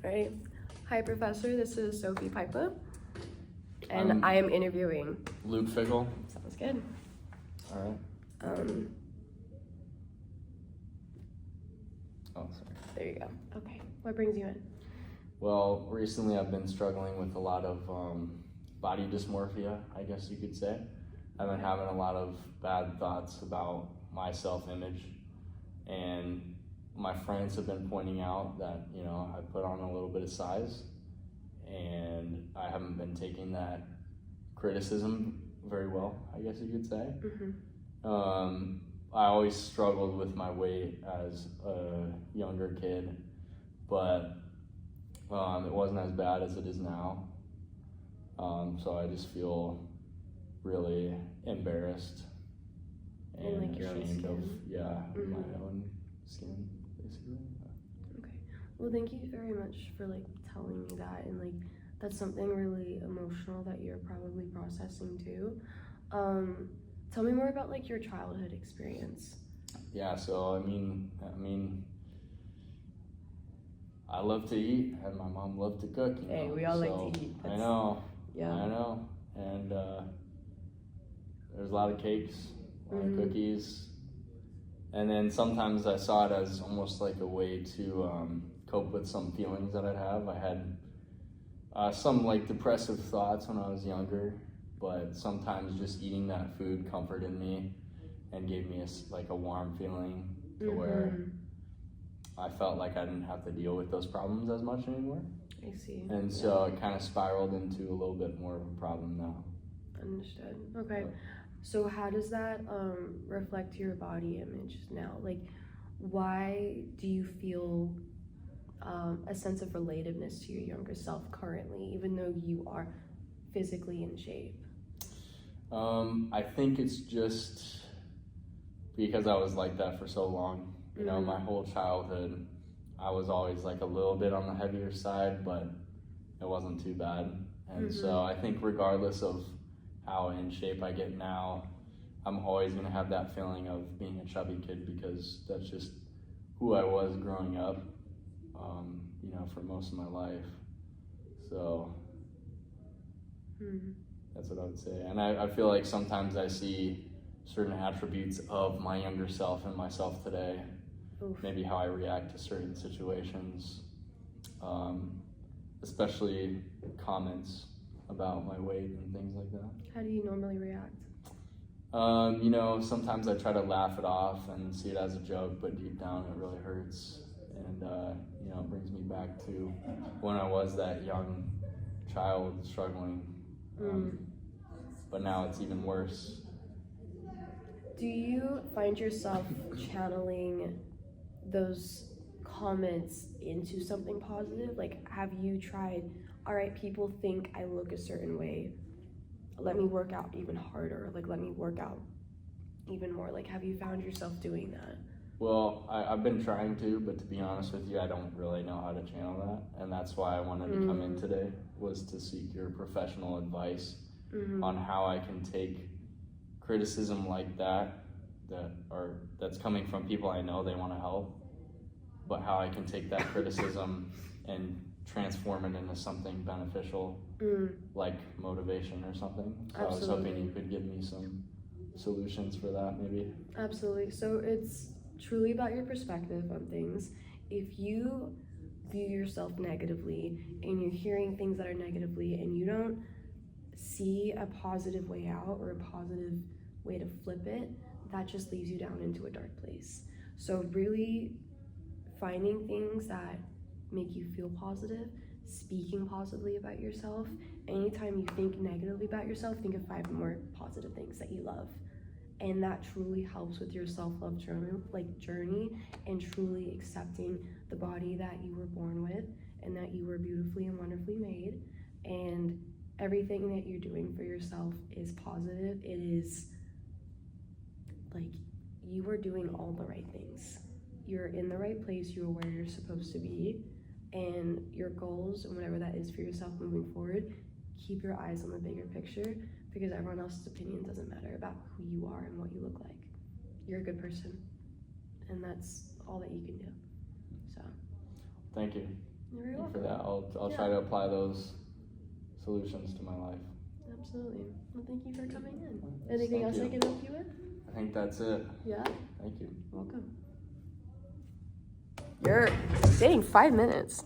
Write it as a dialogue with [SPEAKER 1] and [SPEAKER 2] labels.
[SPEAKER 1] Right. Hi, Professor. This is Sophie Pipa, and
[SPEAKER 2] I'm
[SPEAKER 1] I am interviewing.
[SPEAKER 2] Luke Fickle.
[SPEAKER 1] Sounds good.
[SPEAKER 2] All right. Oh, sorry.
[SPEAKER 1] There you go. Okay. What brings you in?
[SPEAKER 2] Well, recently I've been struggling with a lot of body dysmorphia, I guess you could say. I've been having a lot of bad thoughts about my self-image, and my friends have been pointing out that, you know, I put on a little bit of size, and I haven't been taking that criticism very well, I guess you could say. I always struggled with my weight as a younger kid, but it wasn't as bad as it is now. So I just feel really embarrassed and
[SPEAKER 1] like your own
[SPEAKER 2] ashamed of
[SPEAKER 1] skin?
[SPEAKER 2] my own skin, basically.
[SPEAKER 1] Okay. Well, thank you very much for telling me that, and that's something really emotional that you're probably processing too. Tell me more about your childhood experience.
[SPEAKER 2] Yeah, so I mean, I love to eat, and my mom loved to cook.
[SPEAKER 1] Hey, we all like to eat.
[SPEAKER 2] I know.
[SPEAKER 1] Yeah.
[SPEAKER 2] I know. And there's a lot of cakes, a lot of cookies, and then sometimes I saw it as almost like a way to cope with some feelings that I'd have. I had some depressive thoughts when I was younger, but sometimes just eating that food comforted me and gave me a warm feeling to where I felt like I didn't have to deal with those problems as much anymore.
[SPEAKER 1] I see.
[SPEAKER 2] And so it kind of spiraled into a little bit more of a problem now.
[SPEAKER 1] Understood. Okay. So how does that reflect your body image now? Why do you feel a sense of relativeness to your younger self currently, even though you are physically in shape?
[SPEAKER 2] I think it's just because I was like that for so long. You know, my whole childhood, I was always a little bit on the heavier side, but it wasn't too bad. And so I think regardless of how in shape I get now, I'm always gonna have that feeling of being a chubby kid because that's just who I was growing up, you know, for most of my life. So that's what I would say. And I feel like sometimes I see certain attributes of my younger self and myself today. Maybe how I react to certain situations, especially comments about my weight and things like that.
[SPEAKER 1] How do you normally react?
[SPEAKER 2] You know, sometimes I try to laugh it off and see it as a joke, but deep down it really hurts. And, you know, it brings me back to when I was that young child struggling. But now it's even worse.
[SPEAKER 1] Do you find yourself channeling those comments into something positive? Have you tried, all right, people think I look a certain way, let me work out even harder, let me work out even more? Have you found yourself doing that?
[SPEAKER 2] Well, I've been trying to, but to be honest with you, I don't really know how to channel that. And that's why I wanted to come in today, was to seek your professional advice on how I can take criticism like that's coming from people I know they want to help, but how I can take that criticism and transform it into something beneficial, like motivation or something. So I was hoping you could give me some solutions for that, maybe.
[SPEAKER 1] Absolutely. So it's truly about your perspective on things. If you view yourself negatively and you're hearing things that are negatively and you don't see a positive way out or a positive way to flip it, that just leaves you down into a dark place. So really finding things that make you feel positive, speaking positively about yourself. Anytime you think negatively about yourself, think of 5 more positive things that you love. And that truly helps with your self-love journey and truly accepting the body that you were born with and that you were beautifully and wonderfully made. And everything that you're doing for yourself is positive. It is you are doing all the right things. You're in the right place, you're where you're supposed to be, and your goals and whatever that is for yourself moving forward, keep your eyes on the bigger picture, because everyone else's opinion doesn't matter about who you are and what you look like. You're a good person, and that's all that you can do. So
[SPEAKER 2] thank you.
[SPEAKER 1] You're very
[SPEAKER 2] for
[SPEAKER 1] welcome.
[SPEAKER 2] that. I'll try to apply those solutions to my life.
[SPEAKER 1] Absolutely. Well, thank you for coming in. Anything else I can help you with?
[SPEAKER 2] I think that's it.
[SPEAKER 1] Yeah?
[SPEAKER 2] Thank you.
[SPEAKER 1] Welcome. You're staying 5 minutes.